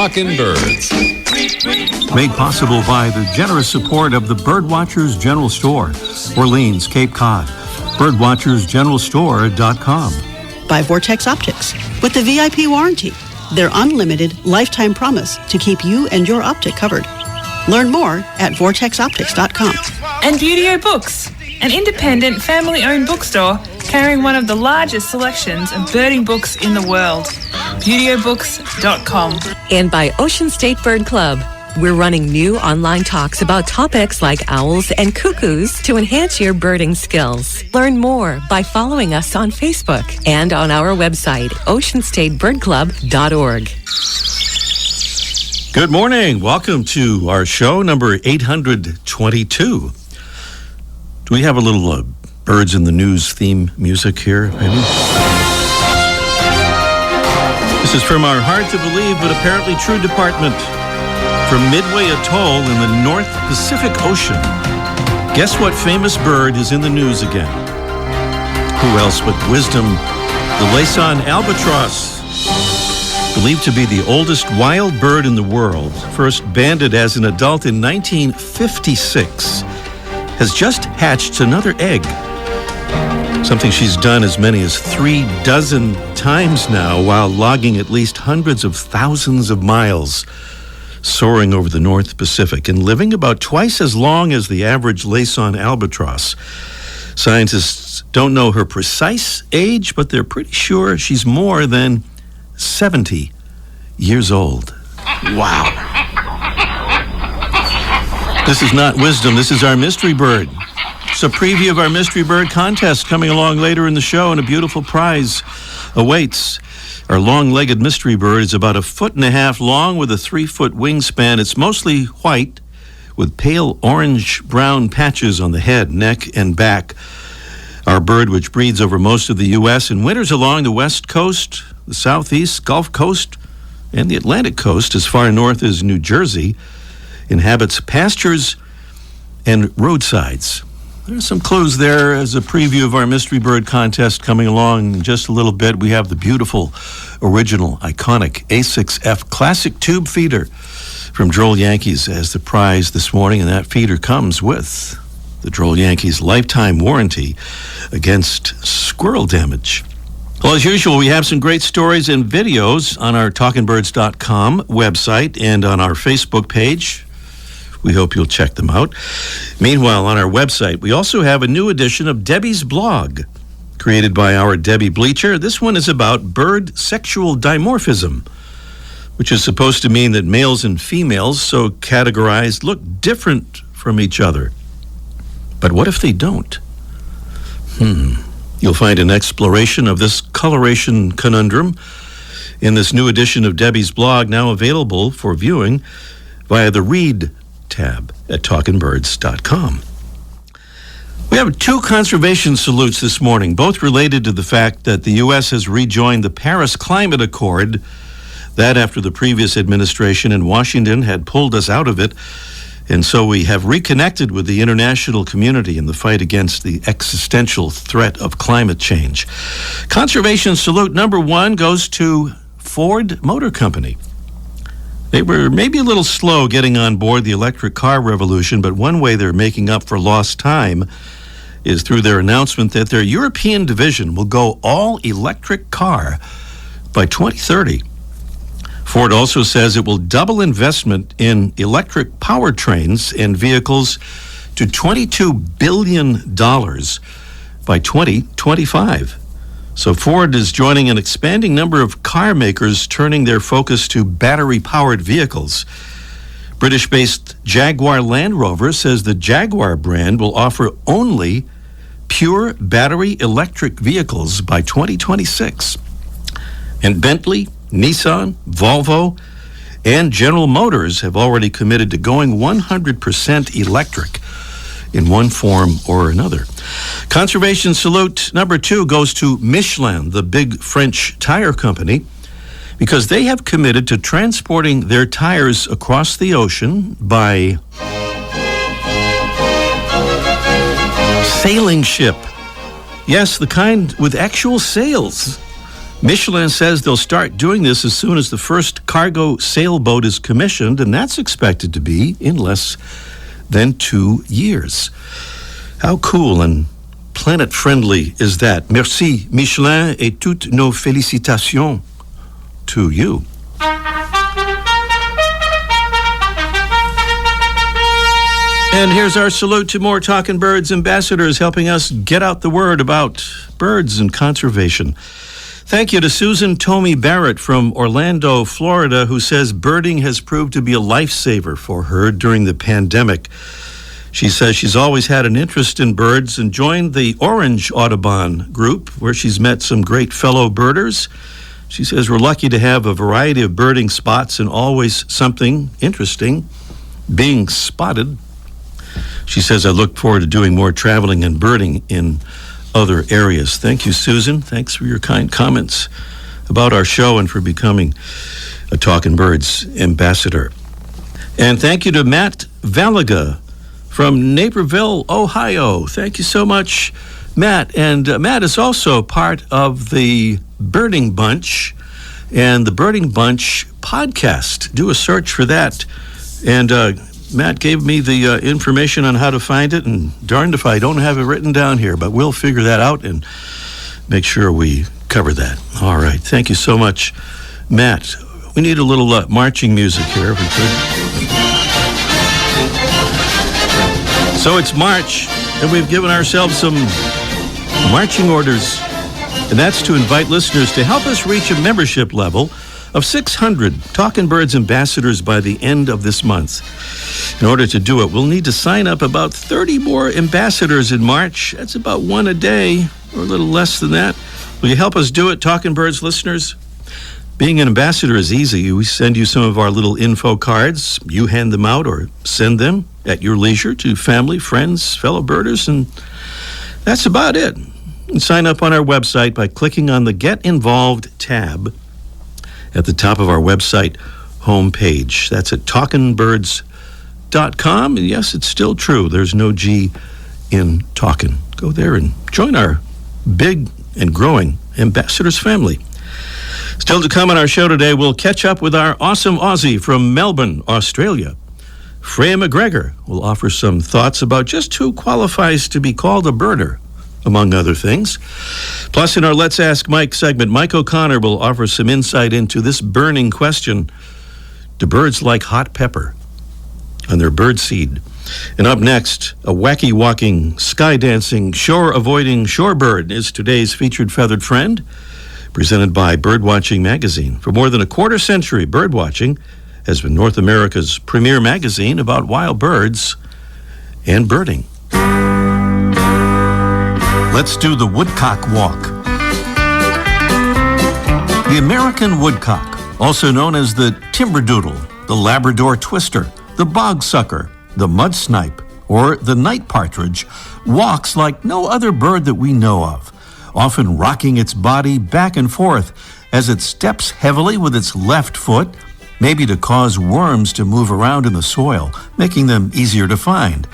Talking Birds. Made possible by the generous support of the Birdwatchers General Store, Orleans, Cape Cod. Birdwatchersgeneralstore.com. By Vortex Optics with the VIP warranty, their unlimited lifetime promise to keep you and your optic covered. Learn more at vortexoptics.com. And Beautyo Books, an independent family-owned bookstore carrying one of the largest selections of birding books in the world. BeautyBooks.com. And by Ocean State Bird Club. We're running new online talks about topics like owls and cuckoos to enhance your birding skills. Learn more by following us on Facebook and on our website, oceanstatebirdclub.org. Good morning. Welcome to our show number 822. Do we have a little Birds in the News theme music here, maybe? This is from our hard to believe but apparently true department. From Midway Atoll in the North Pacific Ocean. Guess what famous bird is in the news again? Who else but Wisdom the Albatross? Believed to be the oldest wild bird in the world, first banded as an adult in 1956, has just hatched another egg. Something she's done as many as 36 times now while logging at least hundreds of thousands of miles, soaring over the North Pacific and living about twice as long as the average Laysan albatross. Scientists don't know her precise age, but they're pretty sure she's more than 70 years old. Wow. This is not Wisdom. This is our mystery bird. It's a preview of our mystery bird contest coming along later in the show, and a beautiful prize awaits. Our long-legged mystery bird is about 1.5 feet long with a 3-foot wingspan. It's mostly white with pale orange-brown patches on the head, neck, and back. Our bird, which breeds over most of the U.S. and winters along the west coast, the southeast, Gulf Coast, and the Atlantic coast as far north as New Jersey, inhabits pastures and roadsides. There's some clues there as a preview of our mystery bird contest coming along in just a little bit. We have the beautiful, original, iconic A6F classic tube feeder from Droll Yankees as the prize this morning, and that feeder comes with the Droll Yankees lifetime warranty against squirrel damage. Well, as usual, we have some great stories and videos on our talkingbirds.com website and on our Facebook page. We hope you'll check them out. Meanwhile, on our website, we also have a new edition of Debbie's blog, created by our Debbie Bleacher. This one is about bird sexual dimorphism, which is supposed to mean that males and females, so categorized, look different from each other. But what if they don't? You'll find an exploration of this coloration conundrum in this new edition of Debbie's blog, now available for viewing via the Read tab at talkingbirds.com. We have 2 conservation salutes this morning, both related to the fact that the U.S. has rejoined the Paris Climate Accord, that after the previous administration in Washington had pulled us out of it, and so we have reconnected with the international community in the fight against the existential threat of climate change. Conservation salute number 1 goes to Ford Motor Company. They were maybe a little slow getting on board the electric car revolution, but one way they're making up for lost time is through their announcement that their European division will go all-electric car by 2030. Ford also says it will double investment in electric powertrains and vehicles to $22 billion by 2025. So Ford is joining an expanding number of car makers turning their focus to battery-powered vehicles. British-based Jaguar Land Rover says the Jaguar brand will offer only pure battery electric vehicles by 2026. And Bentley, Nissan, Volvo, and General Motors have already committed to going 100% electric in one form or another. Conservation salute number 2 goes to Michelin, the big French tire company, because they have committed to transporting their tires across the ocean by sailing ship. Yes, the kind with actual sails. Michelin says they'll start doing this as soon as the first cargo sailboat is commissioned, and that's expected to be in less than 2 years. How cool and planet-friendly is that? Merci, Michelin, et toutes nos félicitations to you. And here's our salute to more Talkin' Birds ambassadors helping us get out the word about birds and conservation. Thank you to Susan Tomey Barrett from Orlando, Florida, who says birding has proved to be a lifesaver for her during the pandemic. She says she's always had an interest in birds and joined the Orange Audubon group, where she's met some great fellow birders. She says we're lucky to have a variety of birding spots and always something interesting being spotted. She says, I look forward to doing more traveling and birding in other areas. Thank you, Susan. Thanks for your kind comments about our show and for becoming a Talkin' Birds ambassador. And thank you to Matt Valaga from Naperville, Ohio. Thank you so much, Matt. And Matt is also part of the Birding Bunch and the Birding Bunch podcast. Do a search for that. And Matt gave me the information on how to find it, and darned if I don't have it written down here, but we'll figure that out and make sure we cover that. All right. Thank you so much, Matt. We need a little marching music here, if we could. So it's March, and we've given ourselves some marching orders, and that's to invite listeners to help us reach a membership level of 600 Talkin' Birds ambassadors by the end of this month. In order to do it, we'll need to sign up about 30 more ambassadors in March. That's about one a day, or a little less than that. Will you help us do it, Talkin' Birds listeners? Being an ambassador is easy. We send you some of our little info cards. You hand them out or send them at your leisure to family, friends, fellow birders, and that's about it. And sign up on our website by clicking on the Get Involved tab at the top of our website homepage. That's at talkinbirds.com. And yes, it's still true. There's no G in talkin'. Go there and join our big and growing ambassadors family. Still to come on our show today, we'll catch up with our awesome Aussie from Melbourne, Australia. Freya McGregor will offer some thoughts about just who qualifies to be called a birder, among other things. Plus, in our Let's Ask Mike segment, Mike O'Connor will offer some insight into this burning question: do birds like hot pepper on their bird seed? And up next, a wacky walking, sky dancing, shore avoiding shorebird is today's featured feathered friend, presented by Birdwatching Magazine. For more than a quarter century, Birdwatching has been North America's premier magazine about wild birds and birding. Let's do the woodcock walk. The American woodcock, also known as the timberdoodle, the Labrador twister, the bogsucker, the mud snipe, or the night partridge, walks like no other bird that we know of, often rocking its body back and forth as it steps heavily with its left foot, maybe to cause worms to move around in the soil, making them easier to find.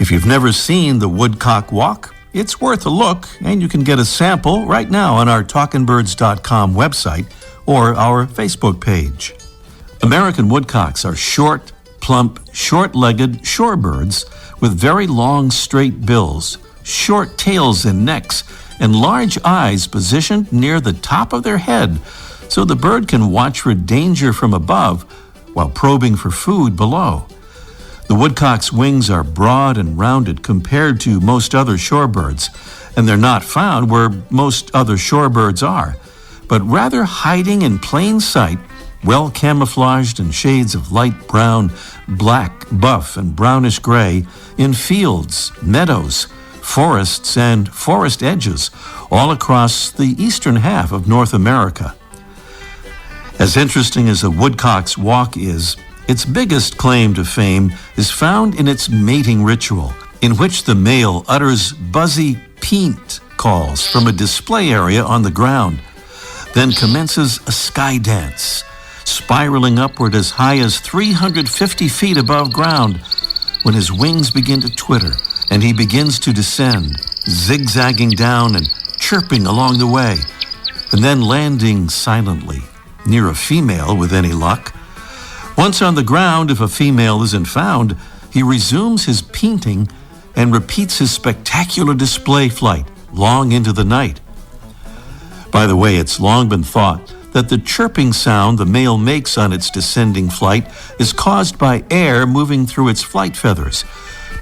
If you've never seen the woodcock walk, it's worth a look, and you can get a sample right now on our talkinbirds.com website or our Facebook page. American woodcocks are short, plump, short-legged shorebirds with very long, straight bills, short tails and necks, and large eyes positioned near the top of their head so the bird can watch for danger from above while probing for food below. The woodcock's wings are broad and rounded compared to most other shorebirds, and they're not found where most other shorebirds are, but rather hiding in plain sight, well camouflaged in shades of light brown, black, buff, and brownish gray in fields, meadows, forests, and forest edges all across the eastern half of North America. As interesting as a woodcock's walk is, its biggest claim to fame is found in its mating ritual, in which the male utters buzzy peent calls from a display area on the ground, then commences a sky dance, spiraling upward as high as 350 feet above ground, when his wings begin to twitter and he begins to descend, zigzagging down and chirping along the way. and then landing silently near a female with any luck. Once on the ground, if a female isn't found, he resumes his painting and repeats his spectacular display flight long into the night. By the way, it's long been thought that the chirping sound the male makes on its descending flight is caused by air moving through its flight feathers.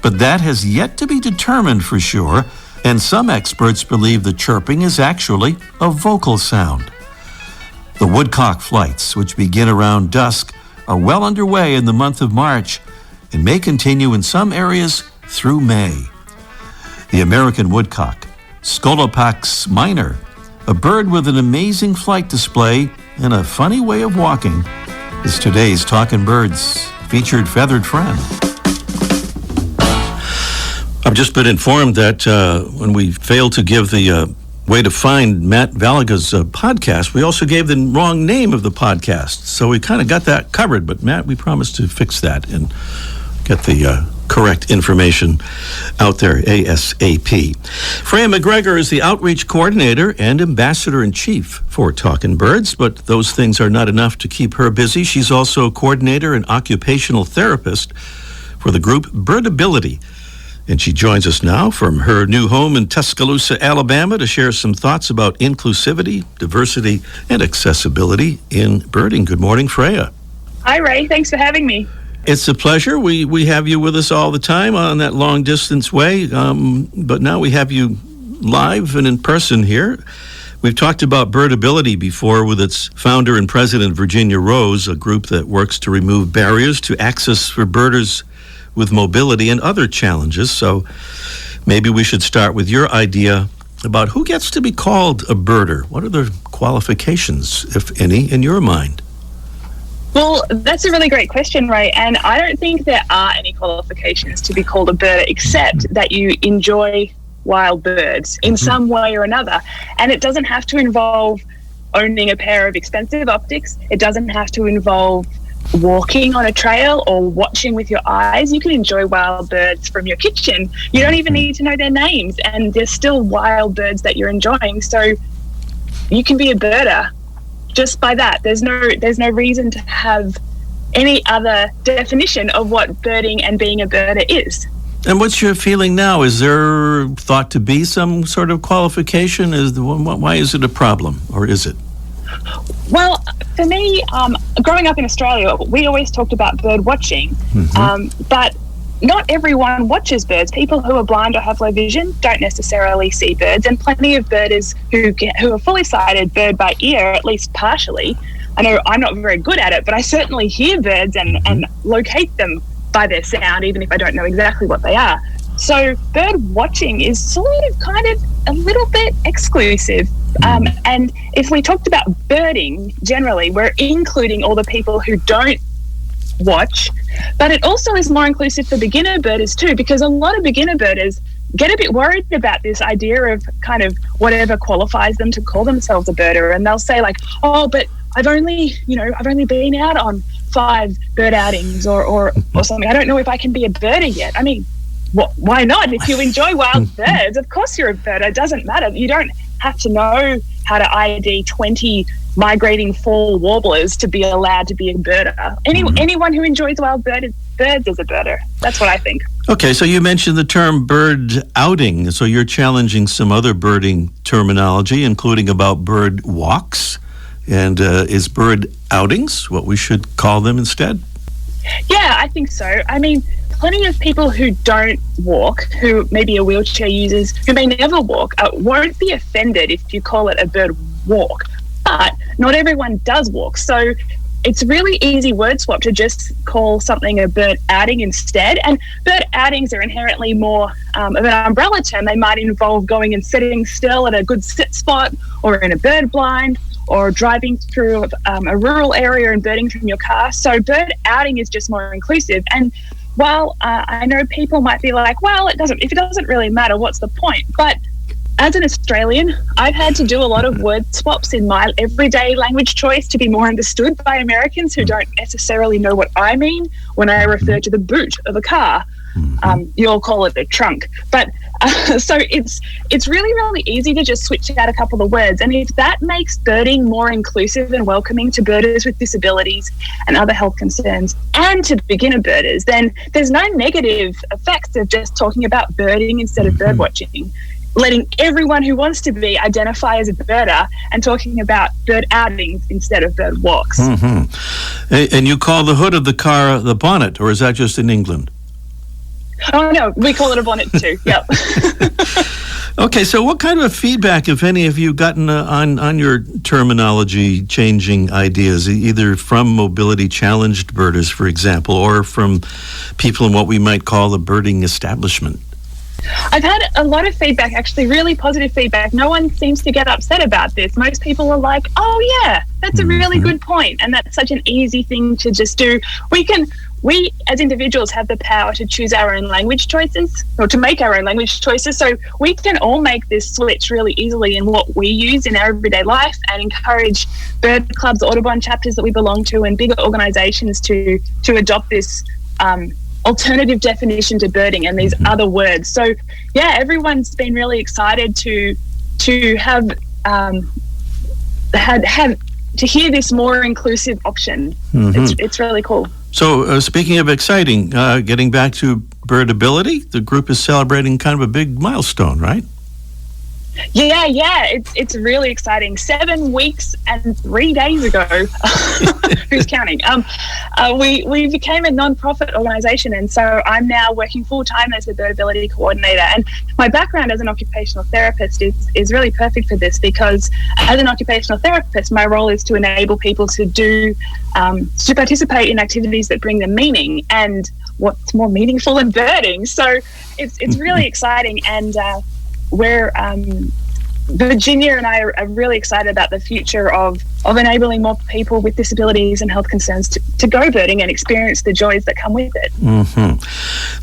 But that has yet to be determined for sure, and some experts believe the chirping is actually a vocal sound. The woodcock flights, which begin around dusk, are well underway in the month of March and may continue in some areas through May. The American woodcock, Scolopax minor, a bird with an amazing flight display and a funny way of walking, is today's Talkin' Birds featured feathered friend. I've just been informed that when we failed to give the way to find Matt Valaga's podcast, we also gave the wrong name of the podcast. So we kind of got that covered. But Matt, we promised to fix that and get the correct information out there ASAP. Freya McGregor is the outreach coordinator and ambassador-in-chief for Talkin' Birds, but those things are not enough to keep her busy. She's also coordinator and occupational therapist for the group Birdability. And she joins us now from her new home in Tuscaloosa, Alabama, to share some thoughts about inclusivity, diversity, and accessibility in birding. Good morning, Freya. Hi, Ray. Thanks for having me. It's a pleasure. We have you with us all the time on that long-distance way, but now we have you live and in person here. We've talked about Birdability before with its founder and president, Virginia Rose, a group that works to remove barriers to access for birders with mobility and other challenges. So maybe we should start with your idea about who gets to be called a birder. What are the qualifications, if any, in your mind? Well, that's a really great question, Ray. And I don't think there are any qualifications to be called a birder except that you enjoy wild birds in some way or another. And it doesn't have to involve owning a pair of expensive optics. It doesn't have to involve walking on a trail or watching with your eyes. You can enjoy wild birds from your kitchen. You don't even need to know their names, and they're still wild birds that you're enjoying. So you can be a birder just by that. There's no reason to have any other definition of what birding and being a birder is. And what's your feeling now? Is there thought to be some sort of qualification? Why is it a problem, or is it? Well, for me, growing up in Australia, we always talked about bird watching, but not everyone watches birds. People who are blind or have low vision don't necessarily see birds, and plenty of birders who are fully sighted bird by ear, at least partially. I know I'm not very good at it, but I certainly hear birds and locate them by their sound, even if I don't know exactly what they are. So bird watching is sort of kind of a little bit exclusive. And if we talked about birding generally, we're including all the people who don't watch, but it also is more inclusive for beginner birders too, because a lot of beginner birders get a bit worried about this idea of kind of whatever qualifies them to call themselves a birder. And they'll say like, oh, but I've only been out on 5 bird outings or something. I don't know if I can be a birder yet. I mean, why not? If you enjoy wild birds, of course you're a birder. It doesn't matter. You don't have to know how to ID 20 migrating fall warblers to be allowed to be a birder. Anyone who enjoys wild birds is a birder. That's what I think. Okay, so you mentioned the term bird outing. So you're challenging some other birding terminology, including about bird walks. And is bird outings what we should call them instead? Yeah, I think so. I mean, plenty of people who don't walk, who maybe are wheelchair users, who may never walk, won't be offended if you call it a bird walk. But not everyone does walk. So it's really easy word swap to just call something a bird outing instead. And bird outings are inherently more of an umbrella term. They might involve going and sitting still at a good sit spot or in a bird blind, or driving through a rural area and birding from your car. So bird outing is just more inclusive. And while I know people might be like, well, if it doesn't really matter, what's the point? But as an Australian, I've had to do a lot of word swaps in my everyday language choice to be more understood by Americans who don't necessarily know what I mean when I refer to the boot of a car. You'll call it a trunk. But so it's really, really easy to just switch out a couple of words. And if that makes birding more inclusive and welcoming to birders with disabilities and other health concerns and to beginner birders, then there's no negative effects of just talking about birding instead of bird watching. Letting everyone who wants to be identify as a birder and talking about bird outings instead of bird walks. And you call the hood of the car the bonnet, or is that just in England? Oh, no, we call it a bonnet too. Yep. Okay, so what kind of feedback, if any, have you gotten on your terminology changing ideas, either from mobility challenged birders, for example, or from people in what we might call the birding establishment? I've had a lot of feedback, actually, really positive feedback. No one seems to get upset about this. Most people are like, oh, yeah, that's a really good point. And that's such an easy thing to just do. We as individuals have the power to choose our own language choices, or to make our own language choices. So we can all make this switch really easily in what we use in our everyday life and encourage bird clubs, Audubon chapters that we belong to, and bigger organisations to adopt this alternative definition to birding and these other words. So yeah, everyone's been really excited to have to hear this more inclusive option. It's really cool. So speaking of exciting, getting back to birdability, the group is celebrating kind of a big milestone, right? Yeah, it's really exciting. 7 weeks and 3 days ago, who's counting? We became a non-profit organisation, and so I'm now working full-time as a birdability coordinator. And my background as an occupational therapist is really perfect for this, because as an occupational therapist, my role is to enable people to participate in activities that bring them meaning, and what's more meaningful than birding. So it's really exciting, and we're Virginia and I are really excited about the future of enabling more people with disabilities and health concerns to go birding and experience the joys that come with it.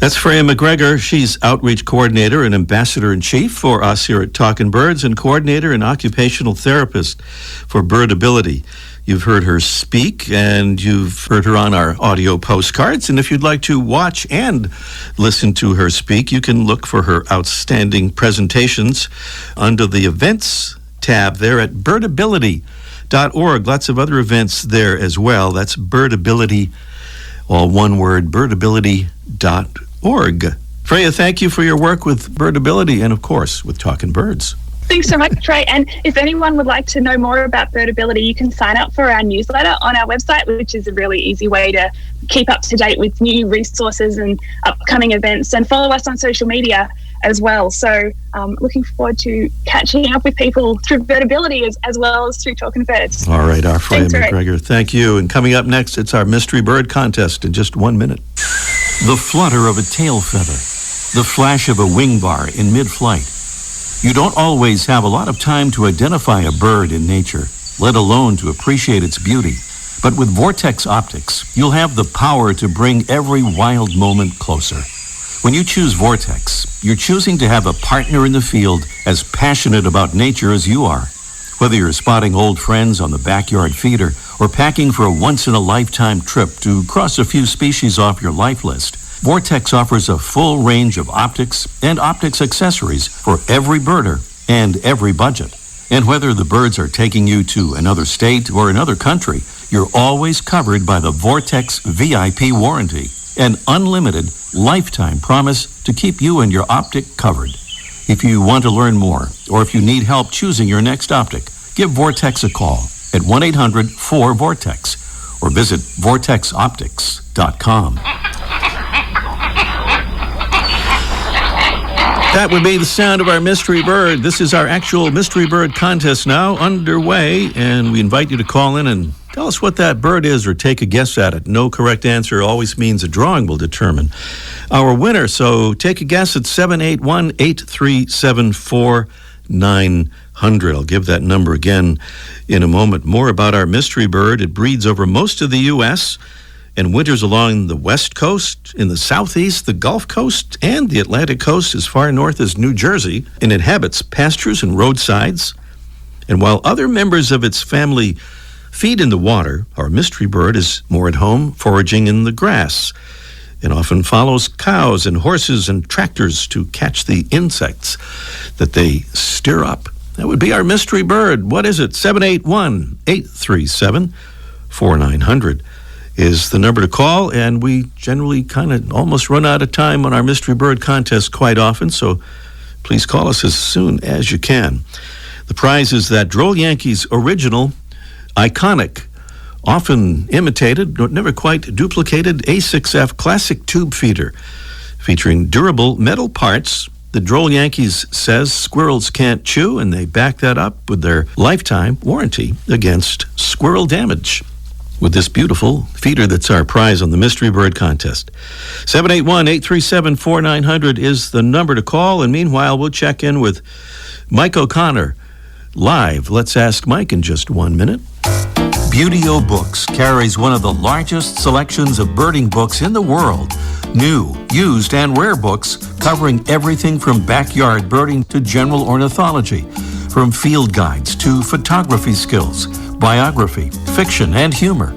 That's Freya McGregor. She's outreach coordinator and ambassador-in-chief for us here at Talkin' Birds, and coordinator and occupational therapist for Birdability. You've heard her speak, and you've heard her on our audio postcards. And if you'd like to watch and listen to her speak, you can look for her outstanding presentations under the events tab there at birdability.org. Lots of other events there as well. That's birdability, all one word, birdability.org. Freya, thank you for your work with Birdability and, of course, with Talkin' Birds. Thanks so much, Trey. And if anyone would like to know more about Birdability, you can sign up for our newsletter on our website, which is a really easy way to keep up to date with new resources and upcoming events, and follow us on social media as well. So looking forward to catching up with people through Birdability as well as through Talkin' Birds. All right, our Freya McGregor. Thank you. And coming up next, it's our Mystery Bird Contest in just 1 minute. The flutter of a tail feather, the flash of a wing bar in mid-flight. You don't always have a lot of time to identify a bird in nature, let alone to appreciate its beauty. But with Vortex Optics, you'll have the power to bring every wild moment closer. When you choose Vortex, you're choosing to have a partner in the field as passionate about nature as you are. Whether you're spotting old friends on the backyard feeder or packing for a once-in-a-lifetime trip to cross a few species off your life list, Vortex offers a full range of optics and optics accessories for every birder and every budget. And whether the birds are taking you to another state or another country, you're always covered by the Vortex VIP warranty, an unlimited lifetime promise to keep you and your optic covered. If you want to learn more, or if you need help choosing your next optic, give Vortex a call at 1-800-4VORTEX or visit vortexoptics.com. That would be the sound of our mystery bird. This is our actual mystery bird contest now underway, and we invite you to call in and tell us what that bird is or take a guess at it. No correct answer always means a drawing will determine our winner. So take a guess at 781-837-4900. I'll give that number again in a moment. More about our mystery bird. It breeds over most of the U.S., and winters along the west coast, in the southeast, the Gulf Coast, and the Atlantic coast as far north as New Jersey, and inhabits pastures and roadsides. And while other members of its family feed in the water, our mystery bird is more at home foraging in the grass. and often follows cows and horses and tractors to catch the insects that they stir up. That would be our mystery bird. What is it? 781-837-4900 is the number to call, and we generally kind of almost run out of time on our mystery bird contest quite often, so please call us as soon as you can. The prize is that Droll Yankees original, iconic, often imitated, but never quite duplicated A6F classic tube feeder, featuring durable metal parts. The Droll Yankees says squirrels can't chew, and they back that up with their lifetime warranty against squirrel damage. With this beautiful feeder that's our prize on the Mystery Bird Contest. 781-837-4900 is the number to call, and meanwhile, we'll check in with Mike O'Connor live. Let's ask Mike in just 1 minute. Beauty-O Books carries one of the largest selections of birding books in the world. New, used, and rare books covering everything from backyard birding to general ornithology, from field guides to photography skills, biography, fiction, and humor.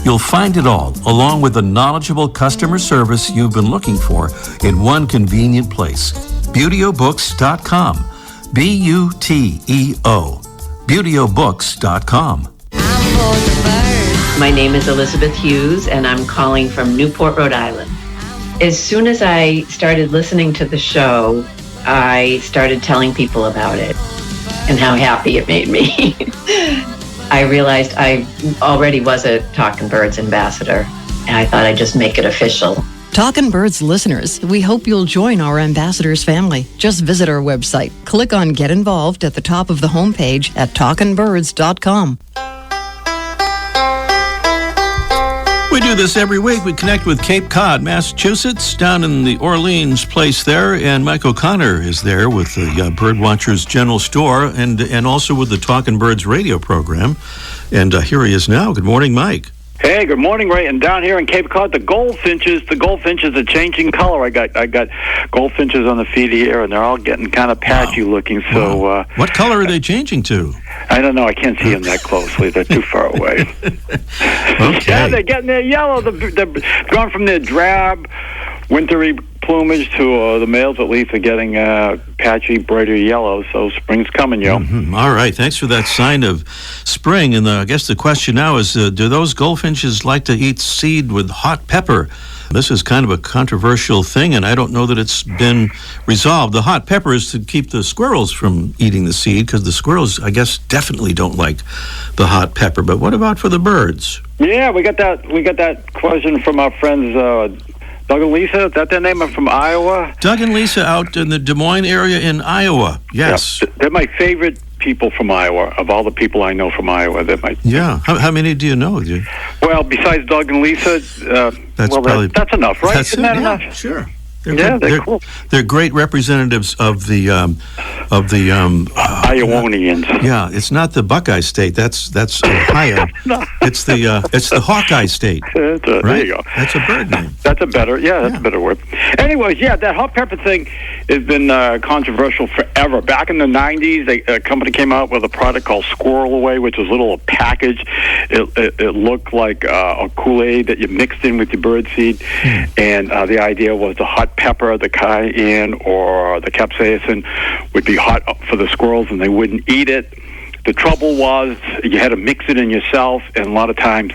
You'll find it all, along with the knowledgeable customer service you've been looking for, in one convenient place. BeautyOBooks.com. B-U-T-E-O. BeautyOBooks.com. My name is Elizabeth Hughes, and I'm calling from Newport, Rhode Island. As soon as I started listening to the show, I started telling people about it and how happy it made me. I realized I already was a Talkin' Birds ambassador, and I thought I'd just make it official. Talkin' Birds listeners, we hope you'll join our ambassadors family. Just visit our website. Click on Get Involved at the top of the homepage at talkinbirds.com. We do this every week. We connect with Cape Cod, Massachusetts, down in the Orleans place there, and Mike O'Connor is there with the Bird Watchers General Store and also with the Talkin' Birds radio program. And here he is now. Good morning, Mike. Hey, good morning, Ray. And down here in Cape Cod, the goldfinches are changing color. I got goldfinches on the feed here, and they're all getting kind of patchy looking. So, what color are they changing to? I don't know. I can't see them that closely. They're too far away. Okay. Yeah, they're getting their yellow. They're going from their drab, wintry plumage to the males, at least, are getting patchy, brighter yellow. So spring's coming, yo. Mm-hmm. All right. Thanks for that sign of spring. And I guess the question now is, do those goldfinches like to eat seed with hot pepper? This is kind of a controversial thing, and I don't know that it's been resolved. The hot pepper is to keep the squirrels from eating the seed, because the squirrels, I guess, definitely don't like the hot pepper. But what about for the birds? Yeah, we got that question from our friends Doug and Lisa. Is that their name? I'm from Iowa. Doug and Lisa out in the Des Moines area in Iowa. Yes. Yeah, they're my favorite people from Iowa. Of all the people I know from Iowa, they're my... Yeah. How many do you know? Well, besides Doug and Lisa, that's enough, right? Isn't that enough? Enough? Sure. They're cool. They're great representatives of the Iowanians. Yeah, it's not the Buckeye State. That's Ohio. No. It's the Hawkeye State. Right? There you go. That's a bird name. That's a better word. Anyways, yeah, that hot pepper thing has been controversial forever. Back in the 90s, a company came out with a product called Squirrel Away, which was a little package. It looked like a Kool-Aid that you mixed in with your bird seed, and the idea was the hot pepper, the cayenne, or the capsaicin would be hot for the squirrels, and they wouldn't eat it. The trouble was you had to mix it in yourself, and a lot of times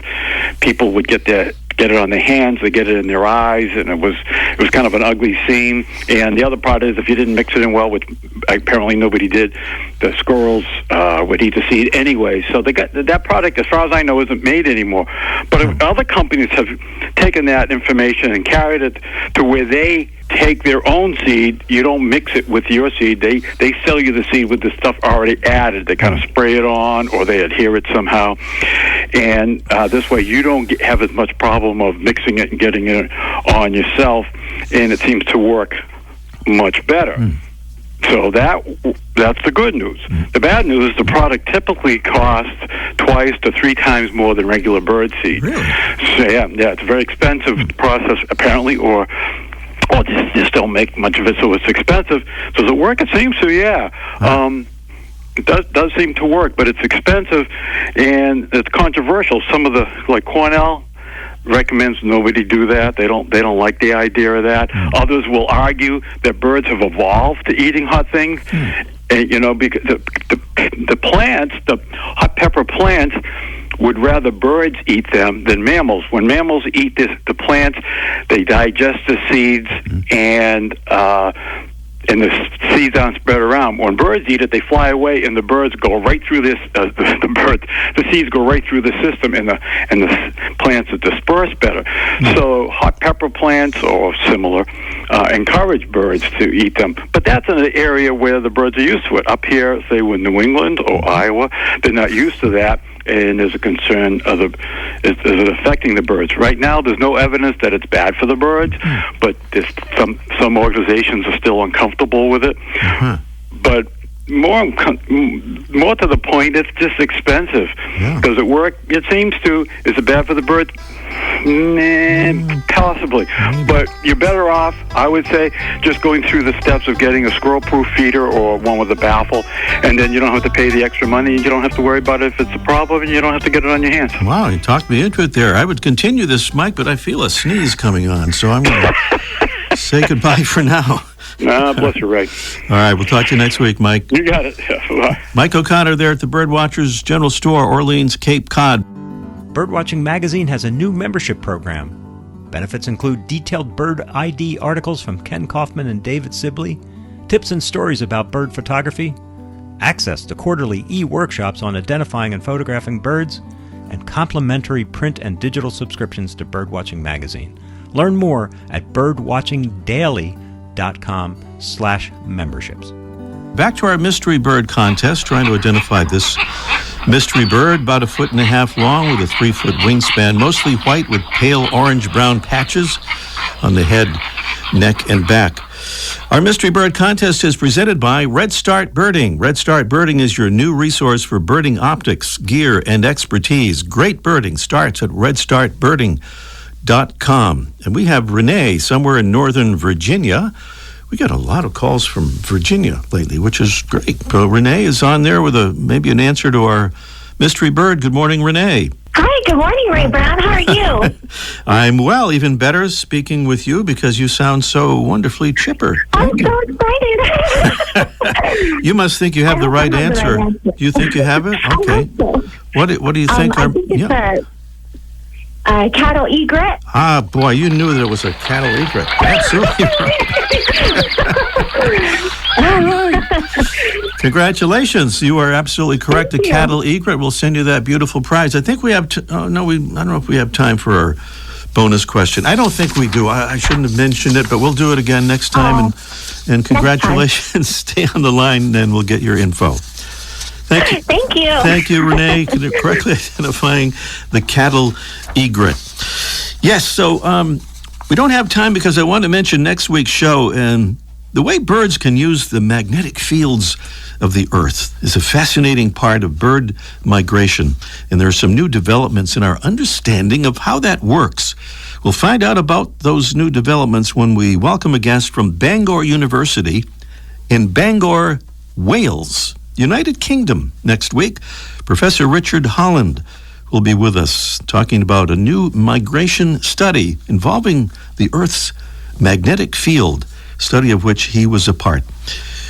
people would get it on their hands, they get it in their eyes, and it was kind of an ugly scene. And the other part is, if you didn't mix it in well, which apparently nobody did, the squirrels would eat the seed anyway. So that product, as far as I know, isn't made anymore. But other companies have taken that information and carried it to where they take their own seed. You don't mix it with your seed. They sell you the seed with the stuff already added. They kind of spray it on, or they adhere it somehow. And this way you don't have as much problem of mixing it and getting it on yourself, and it seems to work much better. So that's the good news. The bad news is the product typically costs 2 to 3 times more than regular bird seed. Really? So yeah, it's a very expensive process, apparently, or just don't make much of it, so it's expensive. So does it work? It seems to, yeah. It does seem to work, but it's expensive, and it's controversial. Some of the, like Cornell, recommends nobody do that. They don't like the idea of that. Others will argue that birds have evolved to eating hot things. And, because the plants, the hot pepper plants, would rather birds eat them than mammals. When mammals eat the plants, they digest the seeds and the seeds aren't spread around. When birds eat it, they fly away, and the birds go right through this. The seeds go right through the system, and the plants are dispersed better. So hot pepper plants or similar encourage birds to eat them. But that's in an area where the birds are used to it. Up here, say with New England or Iowa, they're not used to that. And there's a concern of is it affecting the birds. Right now, there's no evidence that it's bad for the birds, but there's some organizations are still uncomfortable with it. But more to the point, it's just expensive. Does it work? It seems to. Is it bad for the birds? Possibly. But you're better off, I would say, just going through the steps of getting a squirrel-proof feeder or one with a baffle, and then you don't have to pay the extra money, and you don't have to worry about it if it's a problem, and you don't have to get it on your hands. Wow, you talked me into it there. I would continue this, Mike, but I feel a sneeze coming on, so I'm going to say goodbye for now. Bless you, Ray. All right, we'll talk to you next week, Mike. You got it. Bye. Mike O'Connor there at the Birdwatchers General Store, Orleans, Cape Cod. Birdwatching Magazine has a new membership program. Benefits include detailed bird ID articles from Ken Kaufman and David Sibley, tips and stories about bird photography, access to quarterly e-workshops on identifying and photographing birds, and complimentary print and digital subscriptions to Birdwatching Magazine. Learn more at birdwatchingdaily.com/memberships. Back to our mystery bird contest, trying to identify this mystery bird, about 1.5 feet long with a 3-foot wingspan, mostly white with pale orange-brown patches on the head, neck, and back. Our mystery bird contest is presented by Red Start Birding. Red Start Birding is your new resource for birding optics, gear, and expertise. Great birding starts at redstartbirding.com. And we have Renee somewhere in Northern Virginia. We got a lot of calls from Virginia lately, which is great. So Renee is on there with maybe an answer to our mystery bird. Good morning, Renee. Hi, good morning, Ray Brown. How are you? I'm well, even better speaking with you because you sound so wonderfully chipper. I'm so excited. You must think you have the right answer. Do you think you have it? Okay. What do you think? I think it's a cattle egret. Ah, boy, you knew that it was a cattle egret. Absolutely right. All right. Congratulations. You are absolutely correct. The cattle egret will send you that beautiful prize. I think we have... I don't know if we have time for our bonus question. I don't think we do. I shouldn't have mentioned it, but we'll do it again next time. And congratulations. Stay on the line, and we'll get your info. Thank you. Thank you. Thank you, Renee, for correctly identifying the cattle egret. Yes, so we don't have time because I want to mention next week's show, and the way birds can use the magnetic fields of the Earth is a fascinating part of bird migration, and there are some new developments in our understanding of how that works. We'll find out about those new developments when we welcome a guest from Bangor University in Bangor, Wales, United Kingdom. Next week, Professor Richard Holland will be with us talking about a new migration study involving the Earth's magnetic field, study of which he was a part.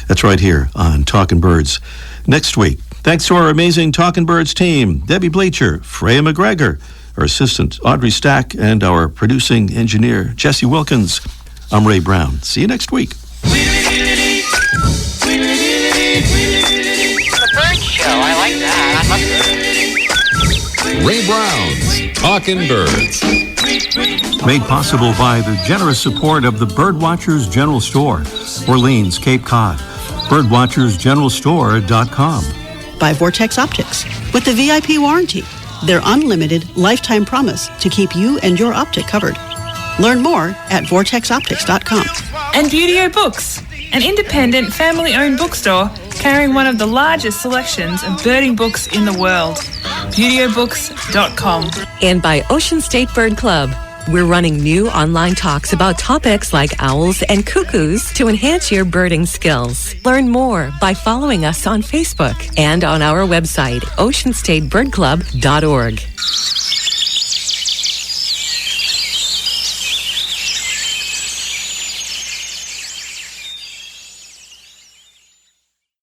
That's right here on Talkin' Birds next week. Thanks to our amazing Talkin' Birds team, Debbie Bleacher, Freya McGregor, our assistant Audrey Stack, and our producing engineer Jesse Wilkins. I'm Ray Brown. See you next week. I like that. Ray Brown's Talkin' Birds. Made possible by the generous support of the Birdwatchers General Store, Orleans, Cape Cod. Birdwatchersgeneralstore.com. By Vortex Optics. With the VIP warranty, their unlimited lifetime promise to keep you and your optic covered. Learn more at vortexoptics.com. And Beautio Books, an independent family-owned bookstore carrying one of the largest selections of birding books in the world. BeautyOBooks.com. And by Ocean State Bird Club. We're running new online talks about topics like owls and cuckoos to enhance your birding skills. Learn more by following us on Facebook and on our website, oceanstatebirdclub.org.